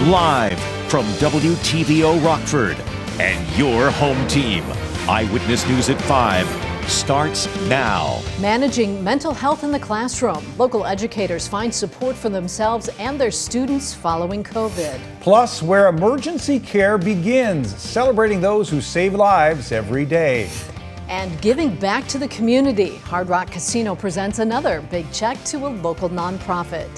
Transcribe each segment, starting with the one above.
live from WTVO Rockford and your home team. Eyewitness News at 5 starts now. Managing mental health in the classroom. Local educators find support for themselves and their students following COVID. Plus, where emergency care begins, celebrating those who save lives every day. And giving back to the community. Hard Rock Casino presents another big check to a local nonprofit.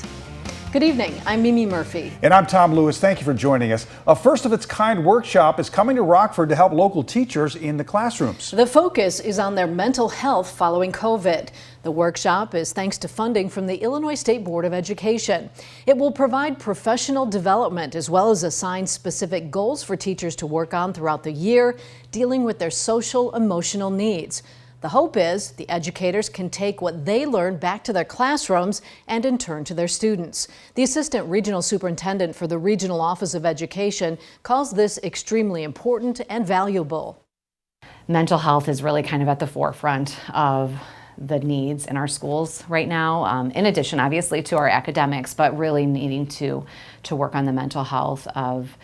Good evening, I'm Mimi Murphy. And I'm Tom Lewis. Thank you for joining us. A first-of-its-kind workshop is coming to Rockford to help local teachers in the classrooms. The focus is on their mental health following COVID. The workshop is thanks to funding from the Illinois State Board of Education. It will provide professional development as well as assign specific goals for teachers to work on throughout the year, dealing with their social, emotional needs. The hope is the educators can take what they learn back to their classrooms and in turn to their students. The Assistant Regional Superintendent for the Regional Office of Education calls this extremely important and valuable. Mental health is really kind of at the forefront of the needs in our schools right now, in addition obviously to our academics, but really needing to work on the mental health of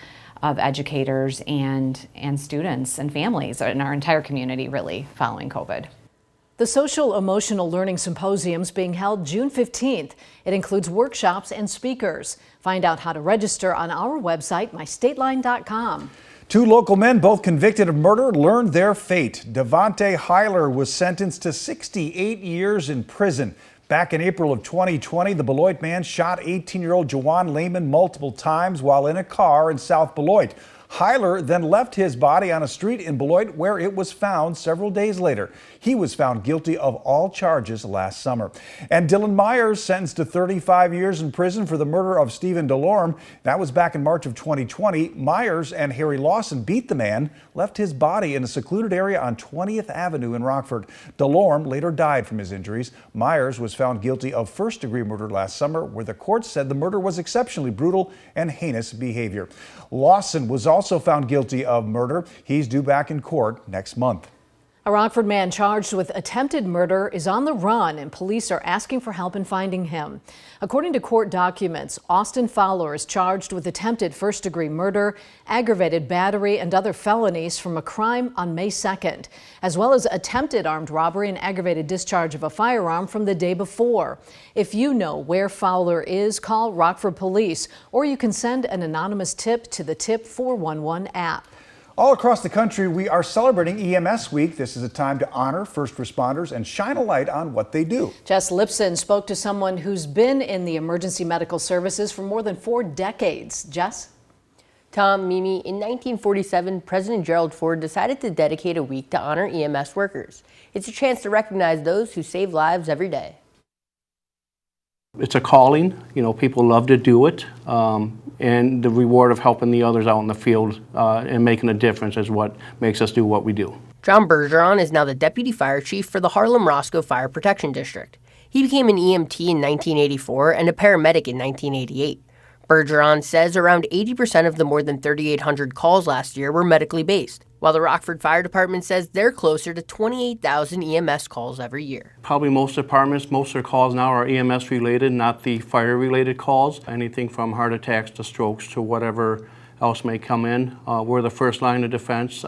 educators and students and families in our entire community really following COVID. The Social Emotional Learning Symposium is being held June 15th. It includes workshops and speakers. Find out how to register on our website, mystateline.com. Two local men, both convicted of murder, learned their fate. Devontae Heiler was sentenced to 68 years in prison. Back in April of 2020, the Beloit man shot 18-year-old Jawan Lehman multiple times while in a car in South Beloit. Heiler then left his body on a street in Beloit where it was found several days later. He was found guilty of all charges last summer. And Dylan Myers sentenced to 35 years in prison for the murder of Stephen DeLorme. That was back in March of 2020. Myers and Harry Lawson beat the man, left his body in a secluded area on 20th Avenue in Rockford. DeLorme later died from his injuries. Myers was found guilty of first-degree murder last summer, where the court said the murder was exceptionally brutal and heinous behavior. Lawson was also found guilty of murder. He's due back in court next month. A Rockford man charged with attempted murder is on the run, and police are asking for help in finding him. According to court documents, Austin Fowler is charged with attempted first-degree murder, aggravated battery, and other felonies from a crime on May 2nd, as well as attempted armed robbery and aggravated discharge of a firearm from the day before. If you know where Fowler is, call Rockford Police, or you can send an anonymous tip to the Tip 411 app. All across the country, we are celebrating EMS Week. This is a time to honor first responders and shine a light on what they do. Jess Lipson spoke to someone who's been in the emergency medical services for more than 4 decades. Jess? Tom, Mimi, in 1947, President Gerald Ford decided to dedicate a week to honor EMS workers. It's a chance to recognize those who save lives every day. It's a calling, people love to do it, and the reward of helping the others out in the field and making a difference is what makes us do what we do. John Bergeron is now the Deputy Fire Chief for the Harlem-Roscoe Fire Protection District. He became an EMT in 1984 and a paramedic in 1988. Bergeron says around 80% of the more than 3,800 calls last year were medically based, while the Rockford Fire Department says they're closer to 28,000 EMS calls every year. Probably most departments, most of their calls now are EMS related, not the fire related calls. Anything from heart attacks to strokes to whatever else may come in. We're the first line of defense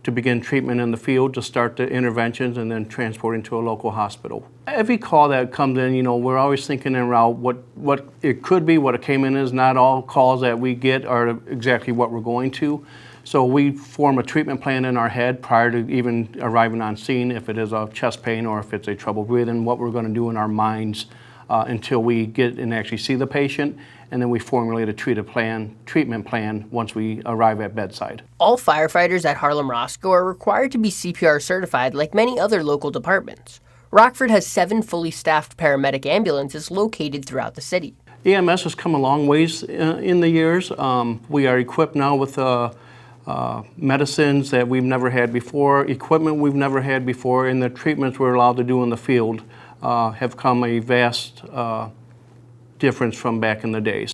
to begin treatment in the field, to start the interventions and then transporting to a local hospital. Every call that comes in, we're always thinking en route what it could be, what it came in is. Not all calls that we get are exactly what we're going to. So we form a treatment plan in our head prior to even arriving on scene, if it is a chest pain or if it's a trouble breathing, what we're going to do in our minds until we get and actually see the patient, and then we formulate a treatment plan once we arrive at bedside. All firefighters at Harlem-Roscoe are required to be CPR certified like many other local departments. Rockford has 7 fully staffed paramedic ambulances located throughout the city. EMS has come a long ways in the years. We are equipped now with medicines that we've never had before, equipment we've never had before, and the treatments we're allowed to do in the field have come a vast difference from back in the days.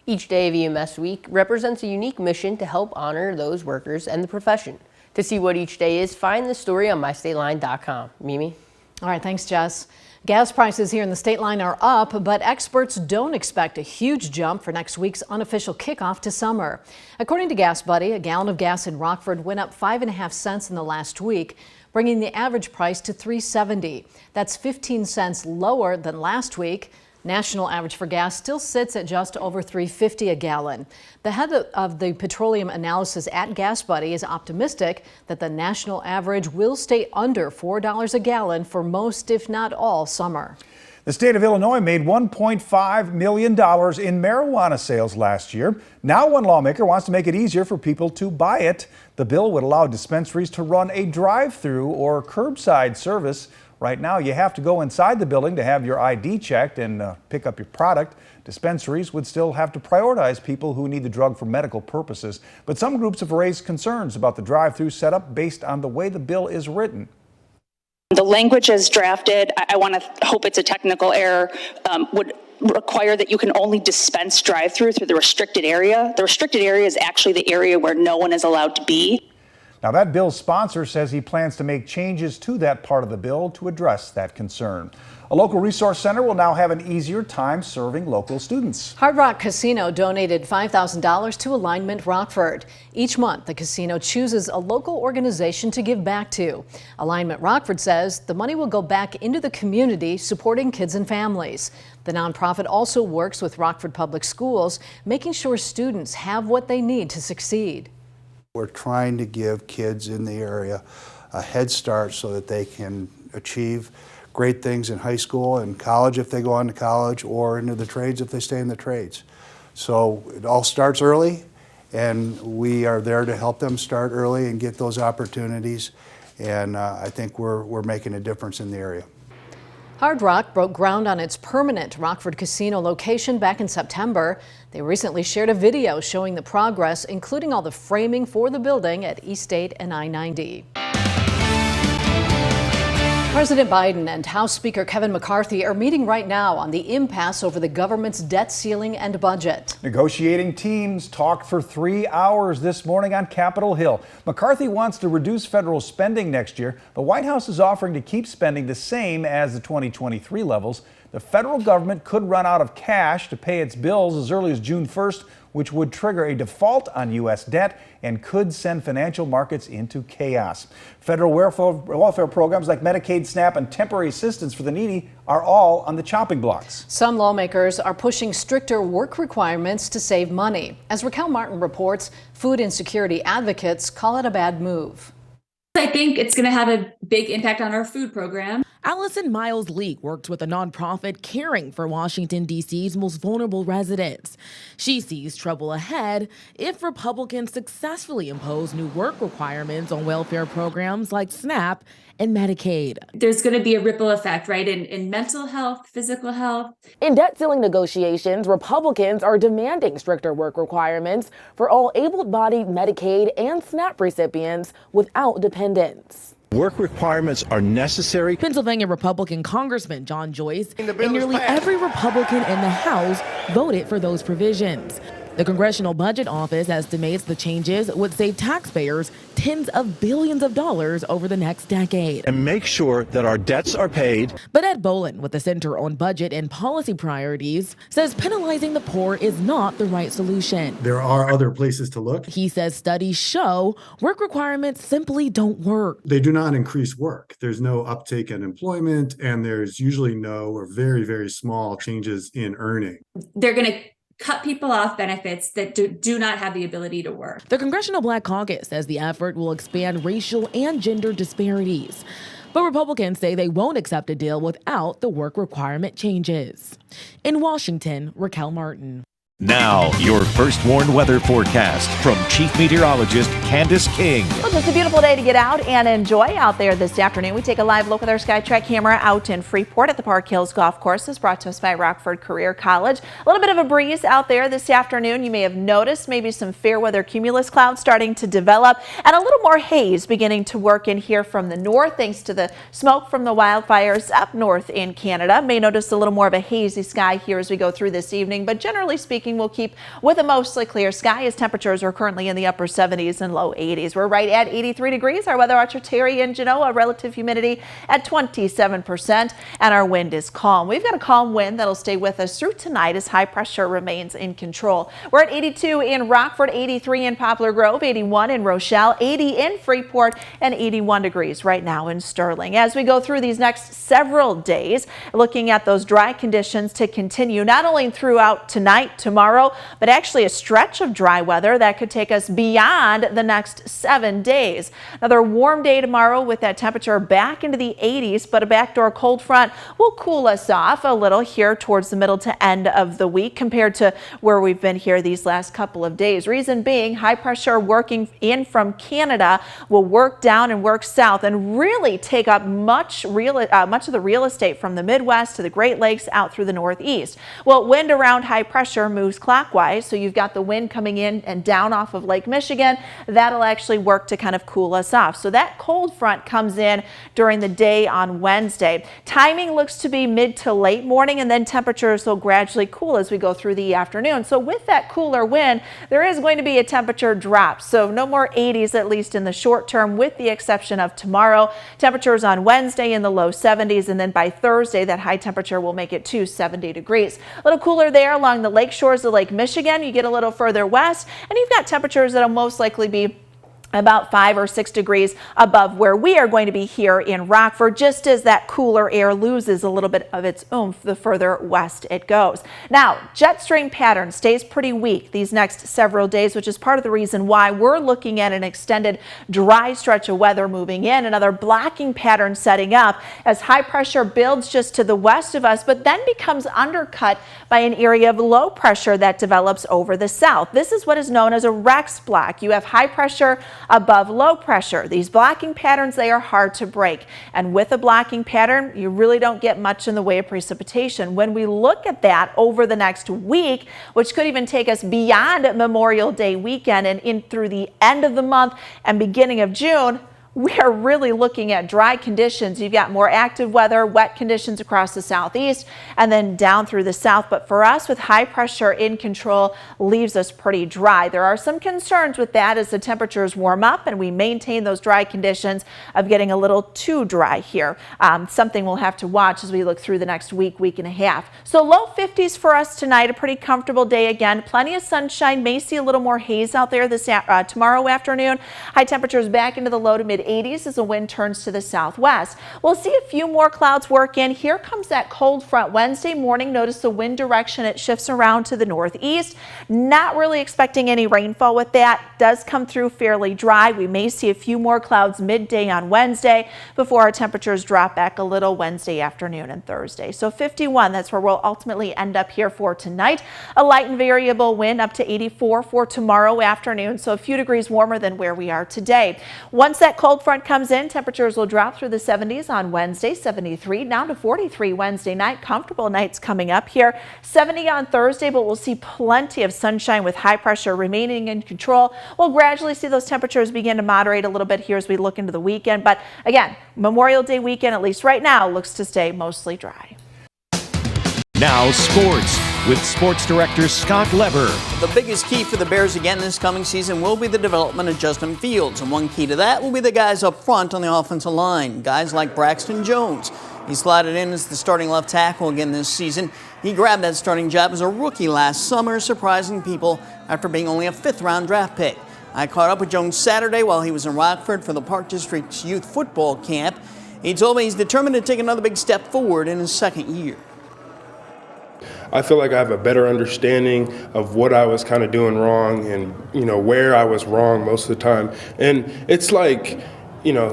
Each day of EMS Week represents a unique mission to help honor those workers and the profession. To see what each day is, find the story on mystateline.com. Mimi? All right, thanks, Jess. Gas prices here in the state line are up, but experts don't expect a huge jump for next week's unofficial kickoff to summer. According to Gas Buddy, a gallon of gas in Rockford went up 5.5 cents in the last week, bringing the average price to $3.70. That's 15 cents lower than last week. National average for gas still sits at just over $3.50 a gallon. The head of the petroleum analysis at Gas Buddy is optimistic that the national average will stay under $4 a gallon for most, if not all, summer. The state of Illinois made $1.5 million in marijuana sales last year. Now one lawmaker wants to make it easier for people to buy it. The bill would allow dispensaries to run a drive-through or curbside service. Right now, you have to go inside the building to have your ID checked and pick up your product. Dispensaries would still have to prioritize people who need the drug for medical purposes. But some groups have raised concerns about the drive-through setup based on the way the bill is written. The language as drafted, I want to hope it's a technical error, would require that you can only dispense drive-through through the restricted area. The restricted area is actually the area where no one is allowed to be. Now, that bill's sponsor says he plans to make changes to that part of the bill to address that concern. A local resource center will now have an easier time serving local students. Hard Rock Casino donated $5,000 to Alignment Rockford. Each month, the casino chooses a local organization to give back to. Alignment Rockford says the money will go back into the community, supporting kids and families. The nonprofit also works with Rockford Public Schools, making sure students have what they need to succeed. We're trying to give kids in the area a head start so that they can achieve great things in high school and college if they go on to college, or into the trades if they stay in the trades. So it all starts early, and we are there to help them start early and get those opportunities. And I think we're making a difference in the area. Hard Rock broke ground on its permanent Rockford Casino location back in September. They recently shared a video showing the progress, including all the framing for the building at East 8 and I-90. President Biden and House Speaker Kevin McCarthy are meeting right now on the impasse over the government's debt ceiling and budget. Negotiating teams talked for 3 hours this morning on Capitol Hill. McCarthy wants to reduce federal spending next year. The White House is offering to keep spending the same as the 2023 levels. The federal government could run out of cash to pay its bills as early as June 1st, which would trigger a default on U.S. debt and could send financial markets into chaos. Federal welfare programs like Medicaid, SNAP, and temporary assistance for the needy are all on the chopping blocks. Some lawmakers are pushing stricter work requirements to save money. As Raquel Martin reports, food insecurity advocates call it a bad move. I think it's going to have a big impact on our food program. Allison Miles Leak works with a nonprofit caring for Washington, D.C.'s most vulnerable residents. She sees trouble ahead if Republicans successfully impose new work requirements on welfare programs like SNAP and Medicaid. There's going to be a ripple effect, right, in mental health, physical health. In debt ceiling negotiations, Republicans are demanding stricter work requirements for all able-bodied Medicaid and SNAP recipients without dependents. Work requirements are necessary. Pennsylvania Republican Congressman John Joyce and nearly every Republican in the House voted for those provisions. The Congressional Budget Office estimates the changes would save taxpayers tens of billions of dollars over the next decade. And make sure that our debts are paid. But Ed Bolin, with the Center on Budget and Policy Priorities, says penalizing the poor is not the right solution. There are other places to look. He says studies show work requirements simply don't work. They do not increase work. There's no uptake in employment, and there's usually no or very, very small changes in earning. They're going to cut people off benefits that do not have the ability to work. The Congressional Black Caucus says the effort will expand racial and gender disparities. But Republicans say they won't accept a deal without the work requirement changes. In Washington, Raquel Martin. Now, your first warned weather forecast from Chief Meteorologist Candace King. Well, it's a beautiful day to get out and enjoy out there this afternoon. We take a live look with our SkyTrack camera out in Freeport at the Park Hills Golf Course. This is brought to us by Rockford Career College. A little bit of a breeze out there this afternoon. You may have noticed maybe some fair weather cumulus clouds starting to develop and a little more haze beginning to work in here from the north thanks to the smoke from the wildfires up north in Canada. May notice a little more of a hazy sky here as we go through this evening, but generally speaking, speaking, we'll keep with a mostly clear sky as temperatures are currently in the upper 70s and low 80s. We're right at 83 degrees. Our weather watcher Terry in Genoa, relative humidity at 27%, and our wind is calm. We've got a calm wind that'll stay with us through tonight as high pressure remains in control. We're at 82 in Rockford, 83 in Poplar Grove, 81 in Rochelle, 80 in Freeport, and 81 degrees right now in Sterling. As we go through these next several days, looking at those dry conditions to continue not only throughout tonight, tomorrow, but actually a stretch of dry weather that could take us beyond the next 7 days. Another warm day tomorrow with that temperature back into the 80s, but a backdoor cold front will cool us off a little here towards the middle to end of the week compared to where we've been here these last couple of days. Reason being, high pressure working in from Canada will work down and work south and really take up much of the real estate from the Midwest to the Great Lakes out through the Northeast. Well, wind around high pressure moves clockwise, so you've got the wind coming in and down off of Lake Michigan. That'll actually work to kind of cool us off. So that cold front comes in during the day on Wednesday. Timing looks to be mid to late morning, and then temperatures will gradually cool as we go through the afternoon. So with that cooler wind, there is going to be a temperature drop. So no more 80s, at least in the short term, with the exception of tomorrow. Temperatures on Wednesday in the low 70s, and then by Thursday, that high temperature will make it to 70 degrees. A little cooler there along the lake shores of Lake Michigan. You get a little further west, and you've got temperatures that'll most likely be about 5 or 6 degrees above where we are going to be here in Rockford, just as that cooler air loses a little bit of its oomph the further west it goes. Now, jet stream pattern stays pretty weak these next several days, which is part of the reason why we're looking at an extended dry stretch of weather moving in, another blocking pattern setting up as high pressure builds just to the west of us, but then becomes undercut by an area of low pressure that develops over the south. This is what is known as a Rex block. You have high pressure above low pressure. These blocking patterns, they are hard to break. And with a blocking pattern, you really don't get much in the way of precipitation. When we look at that over the next week, which could even take us beyond Memorial Day weekend and in through the end of the month and beginning of June, we are really looking at dry conditions. You've got more active weather, wet conditions across the southeast and then down through the south. But for us, with high pressure in control, leaves us pretty dry. There are some concerns with that as the temperatures warm up and we maintain those dry conditions of getting a little too dry here. Something we'll have to watch as we look through the next week, week and a half. So low 50s for us tonight, a pretty comfortable day again. Plenty of sunshine, may see a little more haze out there this tomorrow afternoon. High temperatures back into the low to mid 80s as the wind turns to the southwest. We'll see a few more clouds work in. Here comes that cold front Wednesday morning. Notice the wind direction, it shifts around to the northeast. Not really expecting any rainfall with that. Does come through fairly dry. We may see a few more clouds midday on Wednesday before our temperatures drop back a little Wednesday afternoon and Thursday. So 51, that's where we'll ultimately end up here for tonight. A light and variable wind up to 84 for tomorrow afternoon. So a few degrees warmer than where we are today. Once that cold front comes in, temperatures will drop through the 70s on Wednesday, 73 down to 43 Wednesday night. Comfortable nights coming up here. 70 on Thursday, but we'll see plenty of sunshine with high pressure remaining in control. We'll gradually see those temperatures begin to moderate a little bit here as we look into the weekend. But again, Memorial Day weekend, at least right now, looks to stay mostly dry. Now sports with sports director Scott Leber. The biggest key for the Bears again this coming season will be the development of Justin Fields. And one key to that will be the guys up front on the offensive line. Guys like Braxton Jones. He slotted in as the starting left tackle again this season. He grabbed that starting job as a rookie last summer, surprising people after being only a 5th-round draft pick. I caught up with Jones Saturday while he was in Rockford for the Park District's youth football camp. He told me he's determined to take another big step forward in his second year. I feel like I have a better understanding of what I was kind of doing wrong and, where I was wrong most of the time. And it's like,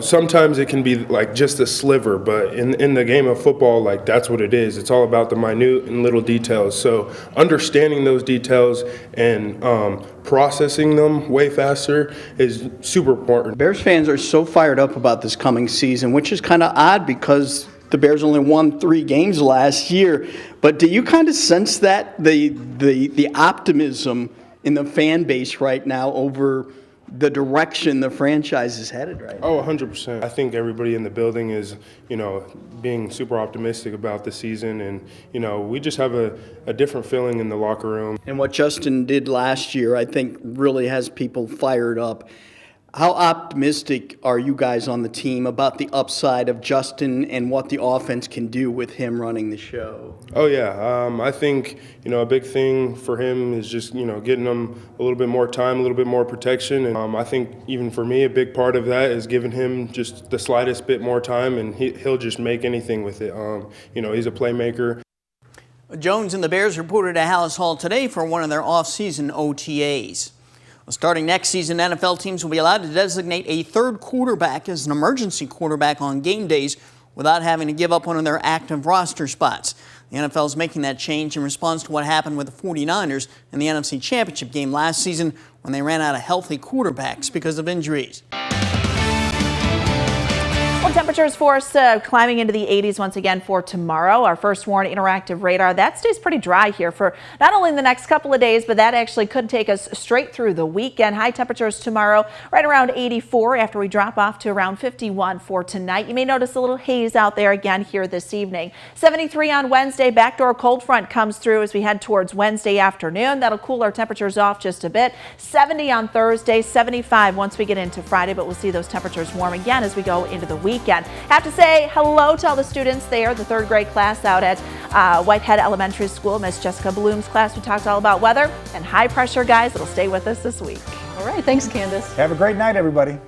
sometimes it can be like just a sliver, but in the game of football, like that's what it is. It's all about the minute and little details. So understanding those details and processing them way faster is super important. Bears fans are so fired up about this coming season, which is kind of odd because the Bears only won 3 games last year. But do you kind of sense that the optimism in the fan base right now over the direction the franchise is headed right now. Oh, 100%. I think everybody in the building is, being super optimistic about the season, and, we just have a different feeling in the locker room. And what Justin did last year, I think, really has people fired up. How optimistic are you guys on the team about the upside of Justin and what the offense can do with him running the show? Oh, yeah. I think, a big thing for him is just, getting him a little bit more time, a little bit more protection. And I think even for me, a big part of that is giving him just the slightest bit more time, and he'll just make anything with it. He's a playmaker. Jones and the Bears reported at Hallis Hall today for one of their off-season OTAs. Well, starting next season, NFL teams will be allowed to designate a third quarterback as an emergency quarterback on game days without having to give up one of their active roster spots. The NFL is making that change in response to what happened with the 49ers in the NFC Championship game last season when they ran out of healthy quarterbacks because of injuries. Well, temperatures for us climbing into the 80s once again for tomorrow. Our first warn interactive radar, that stays pretty dry here for not only the next couple of days, but that actually could take us straight through the weekend. High temperatures tomorrow right around 84 after we drop off to around 51 for tonight. You may notice a little haze out there again here this evening. 73 on Wednesday. Backdoor cold front comes through as we head towards Wednesday afternoon. That'll cool our temperatures off just a bit. 70 on Thursday, 75 once we get into Friday, but we'll see those temperatures warm again as we go into the weekend. Have to say hello to all the students there, the third grade class out at Whitehead Elementary School. Miss Jessica Bloom's class, we talked all about weather and high pressure, guys. It'll stay with us this week. All right, thanks, Candace. Have a great night, everybody.